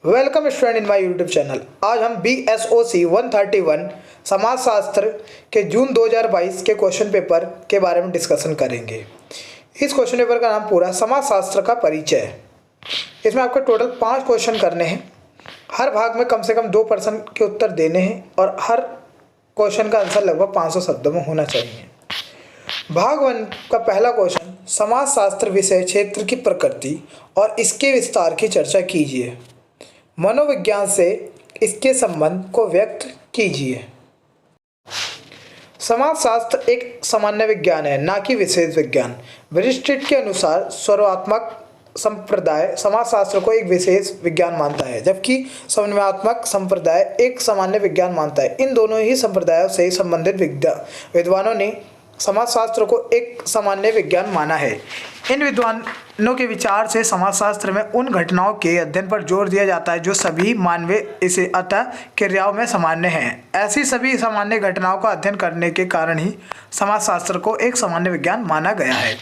Welcome student in my YouTube channel. आज हम BSOC 131 समाजशास्त्र के जून 2022 के क्वेश्चन पेपर के बारे में डिस्कशन करेंगे। इस क्वेश्चन पेपर का नाम पूरा समाजशास्त्र का परिचय है। इसमें आपको टोटल 5 क्वेश्चन करने हैं। हर भाग में कम से कम 2% के उत्तर देने हैं और हर क्वेश्चन का आंसर लगभग 500 शब्दों में होना चाहिए। भाग 1 का पहला क्वेश्चन, समाजशास्त्र विषय क्षेत्र की प्रकृति और इसके विस्तार की चर्चा कीजिए। मनोविज्ञान से इसके संबंध को व्यक्त कीजिए। समाजशास्त्र एक सामान्य विज्ञान है, ना कि विशेष विज्ञान। ब्रिस्टिट के अनुसार सर्वात्मक संप्रदाय समाजशास्त्र को एक विशेष विज्ञान मानता है, जबकि समन्वयात्मक संप्रदाय एक सामान्य विज्ञान मानता है। इन दोनों ही संप्रदायों से संबंधित विद्वानों ने समाजशास्त्र को एक सामान्य विज्ञान माना है। इन विद्वानों के विचार से समाजशास्त्र में उन घटनाओं के अध्ययन पर जोर दिया जाता है जो सभी मानवीय इसे अतः क्रियाओं में सामान्य हैं। ऐसी सभी सामान्य घटनाओं का अध्ययन करने के कारण ही समाजशास्त्र को एक सामान्य विज्ञान माना गया है।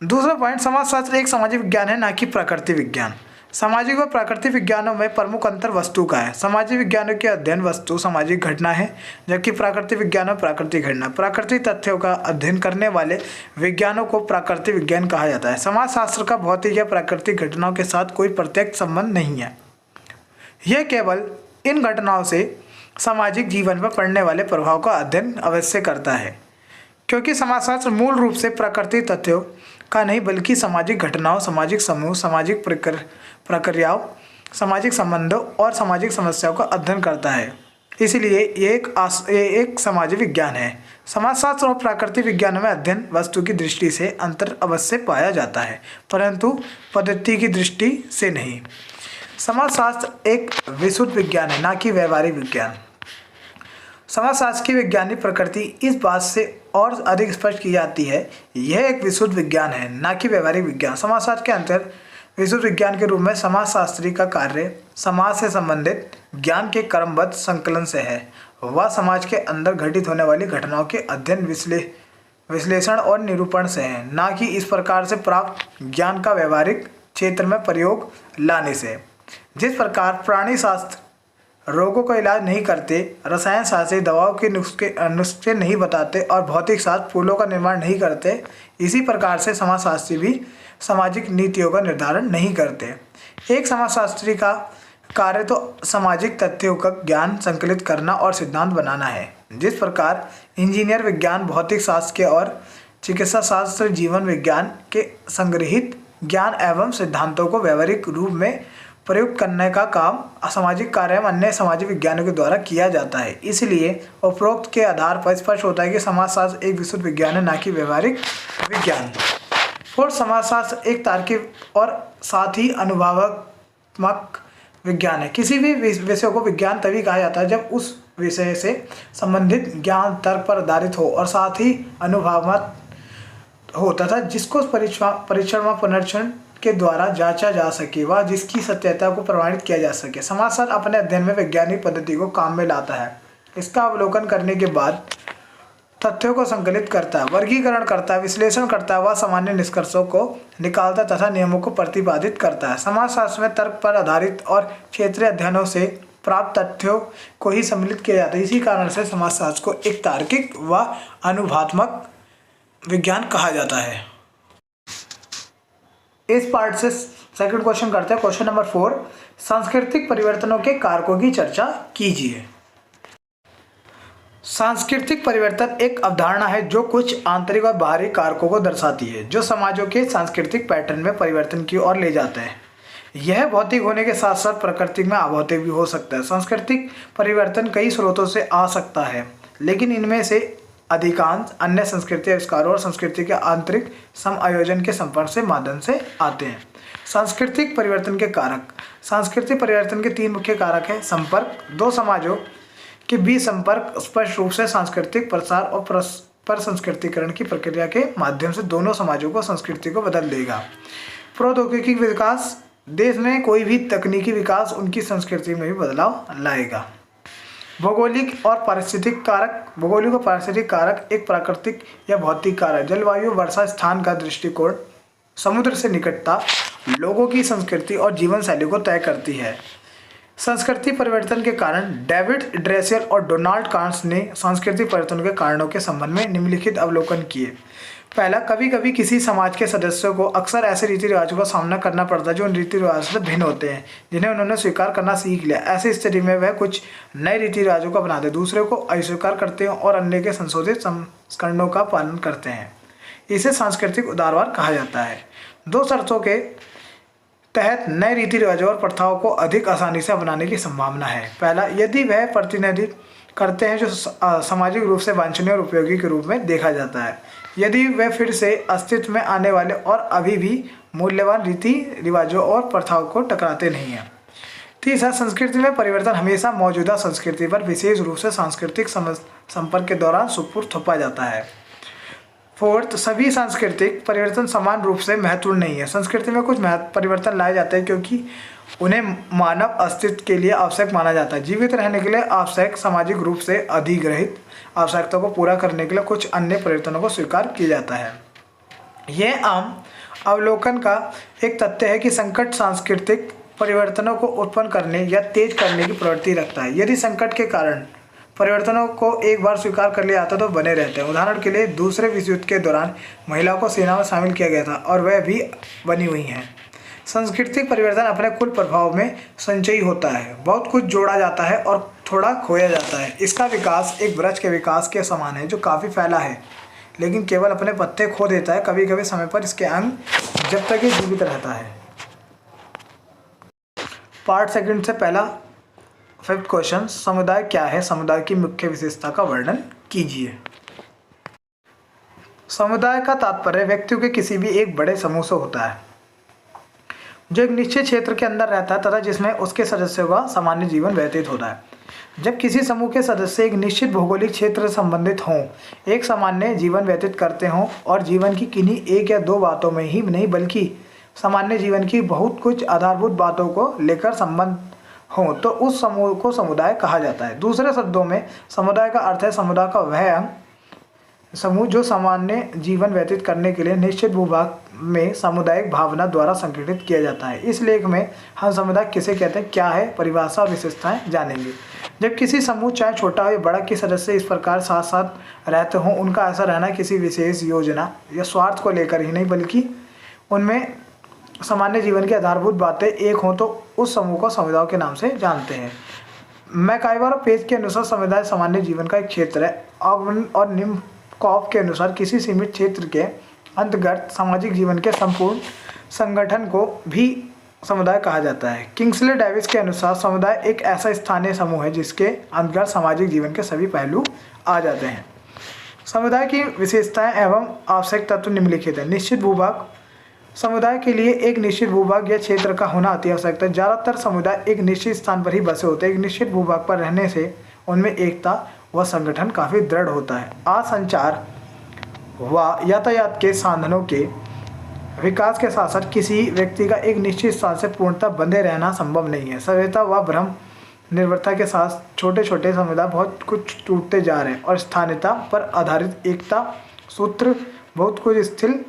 दूसरा पॉइंट, समाजशास्त्र एक सामाजिक विज्ञान है, ना कि प्रकृति विज्ञान। सामाजिक व प्राकृतिक विज्ञानों में प्रमुख अंतर वस्तु का है। सामाजिक विज्ञानों के अध्ययन वस्तु सामाजिक घटना है, जबकि प्राकृतिक विज्ञान में प्राकृतिक घटना। प्राकृतिक तथ्यों का अध्ययन करने वाले विज्ञानों को प्राकृतिक विज्ञान कहा जाता है। समाजशास्त्र का भौतिक या प्राकृतिक घटनाओं के साथ कोई प्रत्यक्ष संबंध नहीं है। यह केवल इन घटनाओं से सामाजिक जीवन पर पड़ने वाले प्रभाव का अध्ययन अवश्य करता है, क्योंकि समाजशास्त्र मूल रूप से प्राकृतिक तथ्यों का नहीं बल्कि सामाजिक घटनाओं, सामाजिक समूह, सामाजिक प्रक्रियाओं, सामाजिक संबंधों और सामाजिक समस्याओं का अध्ययन करता है। इसलिए ये एक सामाजिक विज्ञान है। समाजशास्त्र और प्राकृतिक विज्ञान में अध्ययन वस्तु की दृष्टि से अंतर अवश्य पाया जाता है, परंतु पद्धति की दृष्टि से नहीं। समाजशास्त्र एक विशुद्ध विज्ञान है, ना कि व्यवहारिक विज्ञान। समाजशास्त्र की वैज्ञानिक प्रकृति इस बात से और अधिक स्पष्ट की जाती है, यह एक विशुद्ध विज्ञान है, ना कि व्यवहारिक विज्ञान। समाजशास्त्र के अंतर विशुद्ध विज्ञान के रूप में समाजशास्त्री का कार्य समाज से संबंधित ज्ञान के क्रमबद्ध संकलन से है। वह समाज के अंदर घटित होने वाली घटनाओं के अध्ययन, विश्लेषण और निरूपण से है, ना कि इस प्रकार से प्राप्त ज्ञान का व्यवहारिक क्षेत्र में प्रयोग लाने से। जिस प्रकार प्राणी शास्त्र रोगों का इलाज नहीं करते, रसायन शास्त्री दवाओं के नुस्खे नहीं बताते और भौतिक शास्त्र फूलों का निर्माण नहीं करते, इसी प्रकार से समाजशास्त्री भी सामाजिक नीतियों का निर्धारण नहीं करते। एक समाजशास्त्री का कार्य तो सामाजिक तथ्यों का ज्ञान संकलित करना और सिद्धांत बनाना है। जिस प्रकार इंजीनियर विज्ञान, भौतिक शास्त्र के और चिकित्सा शास्त्र जीवन विज्ञान के संग्रहित ज्ञान एवं सिद्धांतों को व्यावहारिक रूप में प्रयुक्त करने का काम असामाजिक कार्य एवं अन्य सामाजिक विज्ञानों के द्वारा किया जाता है। इसलिए उपरोक्त के आधार पर स्पष्ट होता है कि समाजशास्त्र एक विशुद्ध विज्ञान है, ना कि व्यवहारिक विज्ञान। और समाजशास्त्र एक तार्किक और साथ ही अनुभवात्मक विज्ञान है। किसी भी विषय को विज्ञान तभी कहा जाता है जब उस विषय से संबंधित ज्ञान तर्क पर आधारित हो और साथ ही अनुभवात्मक हो तथा जिसको परीक्षण व पुनरीक्षण के द्वारा जांचा जा सके व जिसकी सत्यता को प्रमाणित किया जा सके। समाजशास्त्र अपने अध्ययन में वैज्ञानिक पद्धति को काम में लाता है। इसका अवलोकन करने के बाद तथ्यों को संकलित करता है, वर्गीकरण करता है, विश्लेषण करता है व सामान्य निष्कर्षों को निकालता तथा नियमों को प्रतिपादित करता है। समाजशास्त्र में तर्क पर आधारित और क्षेत्रीय अध्ययनों से प्राप्त तथ्यों को ही सम्मिलित किया जाता है। इसी कारण से समाजशास्त्र को एक तार्किक व अनुभवात्मक विज्ञान कहा जाता है। इस पार्ट से सेकंड क्वेश्चन करते हैं। क्वेश्चन नंबर 4, सांस्कृतिक परिवर्तनों के कारकों की चर्चा कीजिए। सांस्कृतिक परिवर्तन एक अवधारणा है जो कुछ आंतरिक और बाहरी कारकों को दर्शाती है, जो समाजों के सांस्कृतिक पैटर्न में परिवर्तन की ओर ले जाते हैं। यह भौतिक होने के साथ साथ प्राकृतिक में अभौतिक भी हो सकता है। सांस्कृतिक परिवर्तन कई स्रोतों से आ सकता है, लेकिन इनमें से अधिकांश अन्य संस्कृति आविष्कारों और संस्कृति के आंतरिक समायोजन के संपर्क से माध्यम से आते हैं। सांस्कृतिक परिवर्तन के कारक। सांस्कृतिक परिवर्तन के 3 मुख्य कारक हैं। संपर्क, 2 समाजों के बीच संपर्क स्पष्ट रूप से सांस्कृतिक प्रसार और परस्पर संस्कृतिकरण की प्रक्रिया के माध्यम से दोनों समाजों को संस्कृति को बदल देगा। प्रौद्योगिकी विकास, देश में कोई भी तकनीकी विकास उनकी संस्कृति में भी बदलाव लाएगा। भौगोलिक और पारिस्थितिक कारक। भौगोलिक और पारिस्थितिक कारक एक प्राकृतिक या भौतिक कारक, जलवायु, वर्षा स्थान का दृष्टिकोण, समुद्र से निकटता लोगों की संस्कृति और जीवन शैली को तय करती है। संस्कृति परिवर्तन के कारण डेविड ड्रेसियर और डोनाल्ड कार्न्स ने सांस्कृतिक परिवर्तन के कारणों के संबंध में निम्नलिखित अवलोकन किए। पहला, कभी कभी किसी समाज के सदस्यों को अक्सर ऐसे रीति रिवाजों का सामना करना पड़ता है जो उन रीति रिवाजों से भिन्न होते हैं, जिन्हें उन्होंने स्वीकार करना सीख लिया। ऐसी स्थिति में वह कुछ नए रीति रिवाजों को अपनाते, दूसरे को अस्वीकार करते हैं और अन्य के संशोधित संस्करणों का पालन करते हैं। इसे सांस्कृतिक उदारवाद कहा जाता है। दो शर्तों के तहत नए रीति रिवाजों और प्रथाओं को अधिक आसानी से अपनाने की संभावना है। पहला, यदि वह प्रतिनिधित्व करते हैं जो सामाजिक रूप से वांछनीय और उपयोगी के रूप में देखा जाता है, यदि वे फिर से अस्तित्व में आने वाले और अभी भी मूल्यवान रीति रिवाजों और प्रथाओं को टकराते नहीं हैं। तीसरा, संस्कृति में परिवर्तन हमेशा मौजूदा संस्कृति पर विशेष रूप से सांस्कृतिक संपर्क के दौरान सुपुर्द थोपा जाता है। फोर्थ, सभी सांस्कृतिक परिवर्तन समान रूप से महत्वपूर्ण नहीं है। संस्कृति में कुछ परिवर्तन लाए जाते हैं क्योंकि उन्हें मानव अस्तित्व के लिए आवश्यक माना जाता है। जीवित रहने के लिए आवश्यक सामाजिक रूप से अधिग्रहित आवश्यकताओं को पूरा करने के लिए कुछ अन्य परिवर्तनों को स्वीकार किया जाता है। यह आम अवलोकन का एक तथ्य है कि संकट सांस्कृतिक परिवर्तनों को उत्पन्न करने या तेज करने की प्रवृत्ति रखता है। यदि संकट के कारण परिवर्तनों को एक बार स्वीकार कर लिया जाता तो बने रहते हैं। उदाहरण के लिए दूसरे विश्व युद्ध के दौरान महिलाओं को सेना में शामिल किया गया था और वह भी बनी हुई हैं। सांस्कृतिक परिवर्तन अपने कुल प्रभाव में संचयी होता है। बहुत कुछ जोड़ा जाता है और थोड़ा खोया जाता है। इसका विकास एक वृक्ष के विकास के समान है जो काफ़ी फैला है लेकिन केवल अपने पत्ते खो देता है। कभी कभी समय पर इसके अंग जब तक ये जीवित रहता है। पार्ट सेकंड से पहला 5th क्वेश्चन, समुदाय क्या है? समुदाय की मुख्य विशेषता का वर्णन कीजिए। समुदाय का तात्पर्य व्यक्तियों के किसी भी एक बड़े समूह से होता है जो एक निश्चित क्षेत्र के अंदर रहता है तथा जिसमें उसके सदस्यों का सामान्य जीवन व्यतीत होता है। जब किसी समूह के सदस्य एक निश्चित भौगोलिक क्षेत्र से संबंधित हों, एक सामान्य जीवन व्यतीत करते हों और जीवन की किन्हीं एक या दो बातों में ही नहीं बल्कि सामान्य जीवन की बहुत कुछ आधारभूत बातों को लेकर संबंध हो, तो उस समूह को समुदाय कहा जाता है। दूसरे शब्दों में समुदाय का अर्थ है समुदाय का वह अंग समूह जो सामान्य जीवन व्यतीत करने के लिए निश्चित भूभाग में सामुदायिक भावना द्वारा संगठित किया जाता है। इस लेख में हम समुदाय किसे कहते हैं, क्या है, परिभाषा और विशेषताएं जानेंगे। जब किसी समूह चाहे छोटा हो या बड़ा के सदस्य इस प्रकार साथ साथ रहते हों, उनका ऐसा रहना किसी विशेष योजना या स्वार्थ को लेकर ही नहीं बल्कि उनमें सामान्य जीवन की आधारभूत बातें एक हों तो उस समूह को समुदाय के नाम से जानते हैं। मैकाइवर और पेज के अनुसार समुदाय सामान्य जीवन का एक क्षेत्र है और निम्कॉफ के अनुसार किसी सीमित क्षेत्र के अंतर्गत सामाजिक जीवन के संपूर्ण संगठन को भी समुदाय कहा जाता है। किंग्सले डेविस के अनुसार समुदाय एक ऐसा स्थानीय समूह है जिसके अंतर्गत सामाजिक जीवन के सभी पहलू आ जाते हैं। समुदाय की विशेषताएं एवं आवश्यक तत्व निम्नलिखित है। निश्चित भूभाग, समुदाय के लिए एक निश्चित भूभाग या क्षेत्र का होना अति आवश्यक है। ज़्यादातर समुदाय एक निश्चित स्थान पर ही बसे होते हैं। एक निश्चित भूभाग पर रहने से उनमें एकता व संगठन काफ़ी दृढ़ होता है। आज संचार व यातायात के साधनों के विकास के साथ साथ किसी व्यक्ति का एक निश्चित स्थान से पूर्णतः बंधे रहना संभव नहीं है। सभ्यता व भ्रम निर्भरता के साथ छोटे छोटे समुदाय बहुत कुछ टूटते जा रहे हैं और स्थानीयता पर आधारित एकता सूत्र बहुत कुछ स्थिर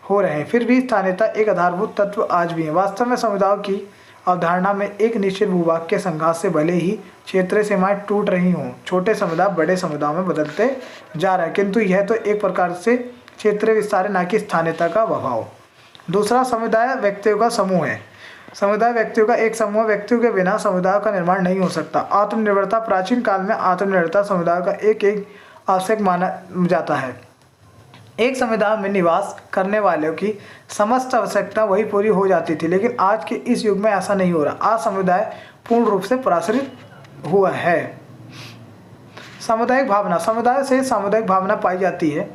हो रहे हैं। फिर भी स्थानीयता एक आधारभूत तत्व आज भी है। वास्तव में समुदायों की अवधारणा में एक निश्चित भूभाग के संघात से भले ही क्षेत्रीय सीमाएं टूट रही हों, छोटे समुदाय बड़े समुदायों में बदलते जा रहे हैं, किंतु यह तो एक प्रकार से क्षेत्रीय विस्तार न कि स्थानीयता का अभाव। दूसरा, समुदाय व्यक्तियों का समूह है। समुदाय व्यक्तियों का एक समूह, व्यक्तियों के बिना समुदाय का निर्माण नहीं हो सकता। आत्मनिर्भरता, प्राचीन काल में आत्मनिर्भरता समुदाय का एक आवश्यक माना जाता है। एक समुदाय में निवास करने वालों की समस्त आवश्यकता वही पूरी हो जाती थी, लेकिन आज के इस युग में ऐसा नहीं हो रहा। आज समुदाय पूर्ण रूप से पराश्रित हुआ है। सामुदायिक भावना, समुदाय से सामुदायिक भावना पाई जाती है।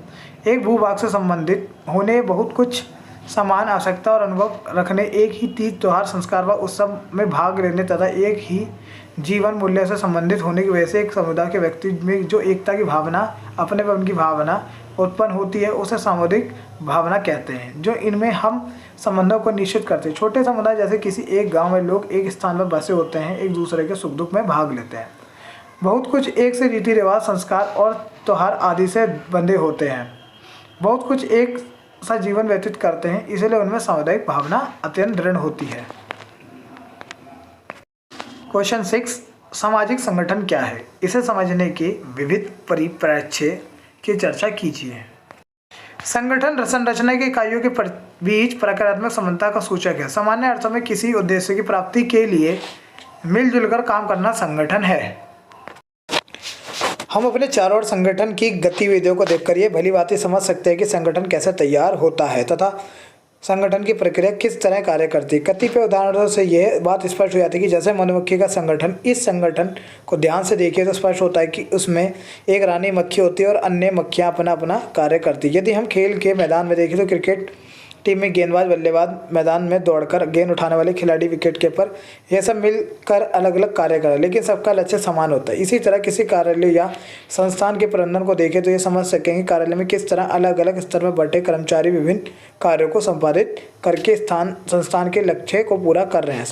एक भूभाग से संबंधित होने बहुत कुछ समान आवश्यकता और अनुभव रखने, एक ही तीज त्योहार संस्कार व उत्सव में भाग लेने तथा एक ही जीवन मूल्य से संबंधित होने की वजह से एक समुदाय के व्यक्ति में जो एकता की भावना, अपनेपन की भावना उत्पन्न होती है उसे सामुदायिक भावना कहते हैं, जो इनमें हम संबंधों को निश्चित करते हैं। छोटे समुदाय जैसे किसी एक गांव में लोग एक स्थान पर बसे होते हैं, एक दूसरे के सुख दुख में भाग लेते हैं। बहुत कुछ एक से रीति रिवाज, संस्कार और त्योहार आदि से बंधे होते हैं। बहुत कुछ एक सा जीवन व्यतीत करते हैं, इसलिए उनमें सामुदायिक भावना अत्यंत दृढ़ होती है। क्वेश्चन 6, सामाजिक संगठन क्या है? इसे समझने के विविध परिप्रेक्ष्य की चर्चा कीजिए। संगठन संरचना की इकाइयों के बीच प्रकारात्मक समानता का सूचक है। सामान्य अर्थों में किसी उद्देश्य की प्राप्ति के लिए मिलजुल कर काम करना संगठन है। हम अपने चारों ओर संगठन की गतिविधियों को देखकर ये भली भांति समझ सकते हैं कि संगठन कैसे तैयार होता है तथा संगठन की प्रक्रिया किस तरह कार्य करती है। कतिपय उदाहरणों से यह बात स्पष्ट हो जाती है कि जैसे मधुमक्खी का संगठन, इस संगठन को ध्यान से देखिए तो स्पष्ट होता है कि उसमें एक रानी मक्खी होती है और अन्य मक्खियाँ अपना अपना कार्य करती है। यदि हम खेल के मैदान में देखें तो क्रिकेट टीम में गेंदबाज, बल्लेबाज, मैदान में दौड़कर गेंद उठाने वाले खिलाड़ी, विकेट कीपर, यह सब मिलकर अलग अलग कार्य करें, लेकिन सबका लक्ष्य समान होता है। इसी तरह किसी कार्यालय या संस्थान के प्रबंधन को देखें तो ये समझ सकेंगे कार्यालय में किस तरह अलग अलग स्तर में बटे कर्मचारी विभिन्न कार्यों को संपादित करके संस्थान के लक्ष्य को पूरा कर रहे हैं।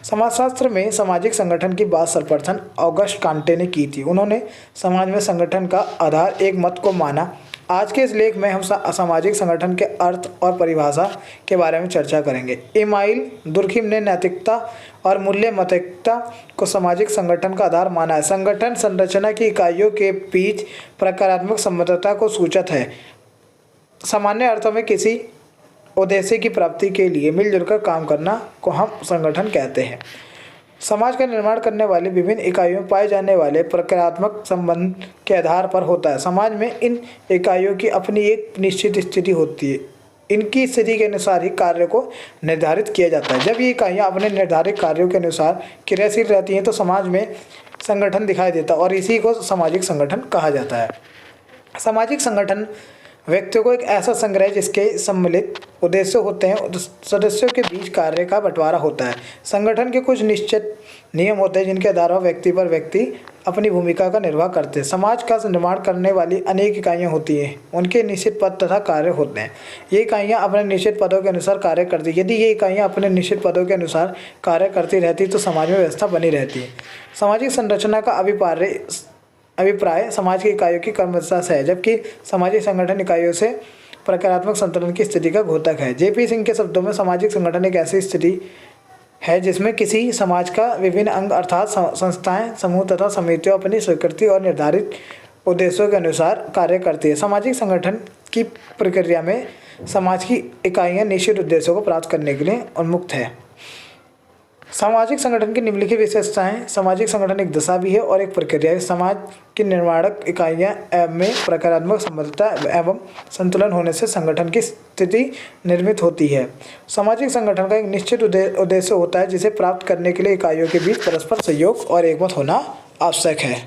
समाजशास्त्र में सामाजिक संगठन की बात सर्वप्रथम ऑगस्ट कांटे ने की थी। उन्होंने समाज में संगठन का आधार एक मत को माना। आज के इस लेख में हम सामाजिक संगठन के अर्थ और परिभाषा के बारे में चर्चा करेंगे। एमाइल दुर्खिम ने नैतिकता और मूल्यमतिकता को सामाजिक संगठन का आधार माना है। संगठन संरचना की इकाइयों के बीच प्रकारात्मक संबद्धता को सूचक है। सामान्य अर्थों में किसी उद्देश्य की प्राप्ति के लिए मिलजुल कर काम करना को हम संगठन कहते हैं। समाज का निर्माण करने वाली विभिन्न इकाइयों में पाए जाने वाले प्रक्रियात्मक संबंध के आधार पर होता है। समाज में इन इकाइयों की अपनी एक निश्चित स्थिति होती है। इनकी स्थिति के अनुसार ही कार्य को निर्धारित किया जाता है। जब ये इकाइयाँ अपने निर्धारित कार्यों के अनुसार क्रियाशील रहती हैं तो समाज में संगठन दिखाई देता है और इसी को सामाजिक संगठन कहा जाता है। सामाजिक संगठन व्यक्तियों को एक ऐसा संग्रह जिसके सम्मिलित उद्देश्य होते हैं, सदस्यों के बीच कार्य का बंटवारा होता है। संगठन के कुछ निश्चित नियम होते हैं जिनके आधार पर व्यक्ति अपनी भूमिका का निर्वाह करते हैं। समाज का निर्माण करने वाली अनेक इकाइयाँ होती हैं, उनके निश्चित पद तथा कार्य होते हैं। ये इकाइयाँ अपने निश्चित पदों के अनुसार कार्य करती हैं। यदि ये इकाइयाँ अपने निश्चित पदों के अनुसार कार्य करती रहती तो समाज में व्यवस्था बनी रहती है। सामाजिक संरचना का अभिप्राय समाज की इकाइयों की कर्मठता से है, जबकि सामाजिक संगठन इकाइयों से प्रकारात्मक संतुलन की स्थिति का घोतक है। जेपी सिंह के शब्दों में सामाजिक संगठन एक ऐसी स्थिति है जिसमें किसी समाज का विभिन्न अंग अर्थात संस्थाएं, समूह तथा समितियां अपनी स्वीकृति और निर्धारित उद्देश्यों के अनुसार कार्य करती है। सामाजिक संगठन की प्रक्रिया में समाज की इकाइयाँ निश्चित उद्देश्यों को प्राप्त करने के लिए उन्मुक्त है। सामाजिक संगठन की निम्नलिखित विशेषताएं। सामाजिक संगठन एक दशा भी है और एक प्रक्रिया है। समाज की निर्माणक इकाइयां में प्रकारात्मक संबद्धता एवं संतुलन होने से संगठन की स्थिति निर्मित होती है। सामाजिक संगठन का एक निश्चित उद्देश्य होता है जिसे प्राप्त करने के लिए इकाइयों के बीच परस्पर सहयोग और एकमत होना आवश्यक है।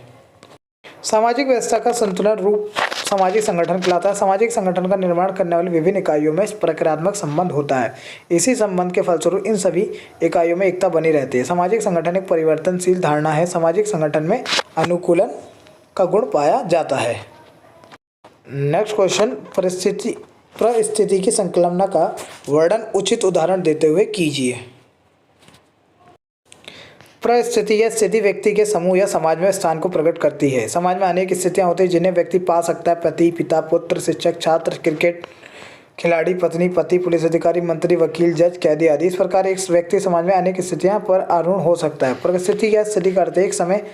सामाजिक व्यवस्था का संतुलन रूप सामाजिक संगठन कहलाता है। सामाजिक संगठन का निर्माण करने वाली विभिन्न इकाइयों में प्रक्रियात्मक संबंध होता है। इसी संबंध के फलस्वरूप इन सभी इकाइयों में एकता बनी रहती है। सामाजिक संगठन एक परिवर्तनशील धारणा है। सामाजिक संगठन में अनुकूलन का गुण पाया जाता है। नेक्स्ट क्वेश्चन, परिस्थिति की संकल्पना का वर्णन उचित उदाहरण देते हुए कीजिए। परिस्थिति या स्थिति व्यक्ति के समूह या समाज में स्थान को प्रकट करती है। समाज में अनेक स्थितियां होती हैं जिन्हें व्यक्ति पा सकता है। पति, पिता, पुत्र, शिक्षक, छात्र, क्रिकेट खिलाड़ी, पत्नी, पति, पुलिस अधिकारी, मंत्री, वकील, जज, कैदी आदि। इस प्रकार एक व्यक्ति समाज में अनेक स्थितियां पर आरूढ़ हो सकता है। परिस्थिति या स्थिति का अर्थ एक समय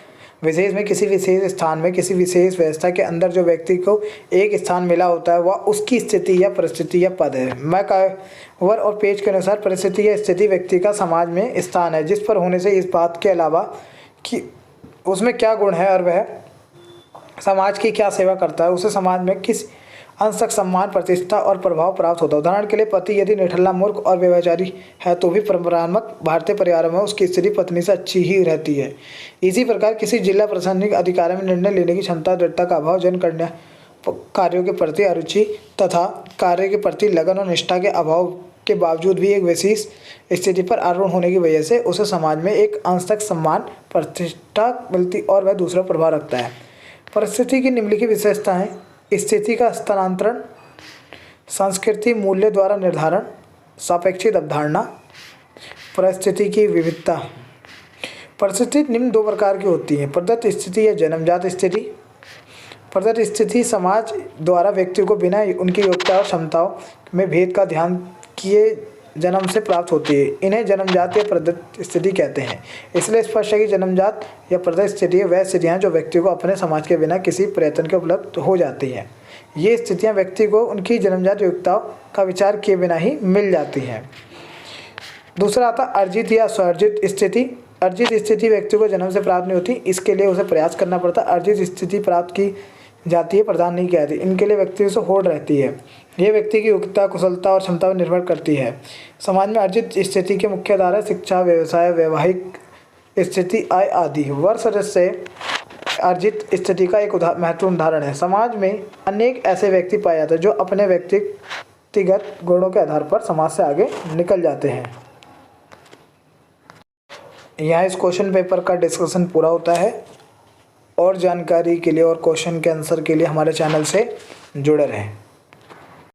विशेष में किसी विशेष स्थान में किसी विशेष व्यवस्था के अंदर जो व्यक्ति को एक स्थान मिला होता है वह उसकी स्थिति या परिस्थिति या पद है। मैकआवर और पेज के अनुसार परिस्थिति या स्थिति व्यक्ति का समाज में स्थान है जिस पर होने से इस बात के अलावा कि उसमें क्या गुण है और वह समाज की क्या सेवा करता है, उसे समाज में किस अंश तक सम्मान, प्रतिष्ठा और प्रभाव प्राप्त होता है। उदाहरण के लिए पति यदि निठल्ला, मूर्ख और व्यभिचारी है तो भी परंपरात्मक भारतीय परिवारों में उसकी स्थिति पत्नी से अच्छी ही रहती है। इसी प्रकार किसी जिला प्रशासनिक अधिकारी में निर्णय लेने की क्षमता, दृढ़ता का अभाव, जन कल्याण कार्यों के प्रति अरुचि तथा कार्य के प्रति लगन और निष्ठा के अभाव के बावजूद भी एक विशेष स्थिति पर आरूढ़ होने की वजह से उसे समाज में एक अंश तक सम्मान, प्रतिष्ठा मिलती और वह दूसरा प्रभाव रखता है। परिस्थिति की निम्नलिखित विशेषताएं। स्थिति का स्थानांतरण, संस्कृति मूल्य द्वारा निर्धारण, सापेक्षिक अवधारणा, परिस्थिति की विविधता। परिस्थिति निम्न दो प्रकार की होती हैं, प्रदत्त स्थिति या जन्मजात स्थिति। प्रदत्त स्थिति समाज द्वारा व्यक्ति को बिना उनकी योग्यता और क्षमताओं में भेद का ध्यान किए जन्म से प्राप्त होती है। इन्हें जन्मजात या प्रदत्त स्थिति कहते हैं। इसलिए स्पष्ट है कि जन्मजात या प्रदत्त स्थिति वह स्थितियाँ जो व्यक्ति को अपने समाज के बिना किसी प्रयत्न के उपलब्ध हो जाती हैं। ये स्थितियाँ व्यक्ति को उनकी जन्मजात योग्यताओं का विचार किए बिना ही मिल जाती हैं। दूसरा आता अर्जित या स्वार्जित स्थिति। अर्जित स्थिति व्यक्ति को जन्म से प्राप्त नहीं होती, इसके लिए उसे प्रयास करना पड़ता। अर्जित स्थिति प्राप्त की जाती है, प्रदान नहीं की जाती। इनके लिए व्यक्ति से होड़ रहती है। यह व्यक्ति की योग्यता, कुशलता और क्षमता पर निर्भर करती है। समाज में अर्जित स्थिति के मुख्य आधार है शिक्षा, व्यवसाय, वैवाहिक स्थिति, आय आदि। वर्ष से अर्जित स्थिति का एक महत्वपूर्ण उदाहरण है। समाज में अनेक ऐसे व्यक्ति पाए जाते हैं जो अपने व्यक्तिगत गुणों के आधार पर समाज से आगे निकल जाते हैं। यहाँ इस क्वेश्चन पेपर का डिस्कशन पूरा होता है। और जानकारी के लिए और क्वेश्चन के आंसर के लिए हमारे चैनल से जुड़े रहें।